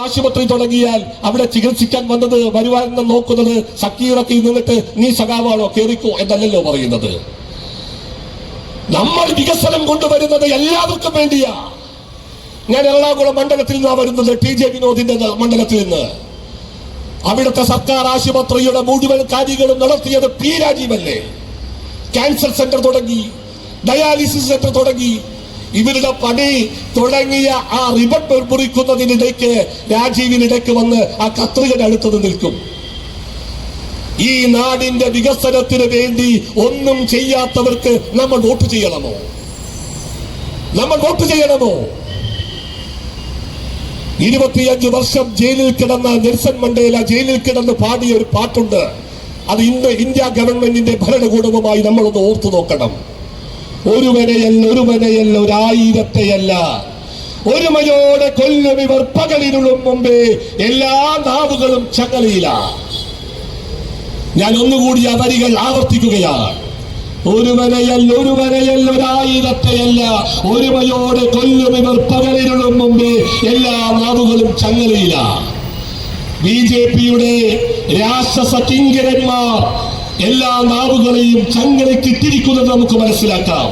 ആശുപത്രി തുടങ്ങിയാൽ അവിടെ ചികിത്സിക്കാൻ വരുവാൻ നോക്കുന്നത് സക്കീറൊക്കെ നിന്നിട്ട് നീ സഖാവാണോ കേറിക്കോ എന്നല്ലല്ലോ പറയുന്നത്. നമ്മൾ വികസനം കൊണ്ടുവരുന്നത് എല്ലാവർക്കും വേണ്ടിയാ. ഞാൻ എറണാകുളം മണ്ഡലത്തിൽ നിന്നാണ് വരുന്നത്, TJ വിനോദിന്റെ മണ്ഡലത്തിൽ നിന്ന്. അവിടുത്തെ സർക്കാർ ആശുപത്രിയുടെ മുഴുവൻ കാര്യങ്ങളും നടത്തിയത് P രാജീവല്ലേ. ക്യാൻസർ സെന്റർ തുടങ്ങി, ഡയാലിസിസ് സെന്റർ തുടങ്ങി. ഇവരുടെ പണി തുടങ്ങിയ ആ റിബൺ മുറിക്കുന്നതിനിടയ്ക്ക് രാജീവിനിടയ്ക്ക് വന്ന് ആ കത്രികയുടെ അടുത്തത് നിൽക്കും. ഈ നാടിന്റെ വികസനത്തിന് വേണ്ടി ഒന്നും ചെയ്യാത്തവർക്ക് നമ്മൾ വോട്ട് ചെയ്യണമോ? നമ്മൾ വോട്ട് ചെയ്യണമോ? 25 വർഷം ജയിലിൽ കിടന്ന നെൽസൺ മണ്ടേല ജയിലിൽ കിടന്ന് പാടിയ ഒരു പാട്ടുണ്ട്. അത് ഇന്ന് ഇന്ത്യ ഗവൺമെന്റിന്റെ ഭരണകൂടവുമായി നമ്മളൊന്ന് ഓർത്തു നോക്കണം. ഒരുവനെയല്ല ഒരായിരത്തെയല്ല, ഒരുമയോടെ കൊല്ലുമിവർ പകലിരുളും മുമ്പേ എല്ലാ നാവുകളും ചങ്ങലയില. ഞാൻ ഒന്നുകൂടി ആ വരികൾ ആവർത്തിക്കുകയാണ്. ഒരുവനെയല്ല ഒരായിരത്തെയല്ല, ഒരുമയോടെ കൊല്ലുമിവർ പകലിരുളും മുമ്പേ എല്ലാ നാവുകളും ചങ്ങലയില. BJPയുടെ രാക്ഷസ കിങ്കരന്മാർ എല്ലാ നാവുകളെയും ചങ്ങലയ്ക്കിട്ടിരിക്കുന്നത് നമുക്ക് മനസ്സിലാക്കാം.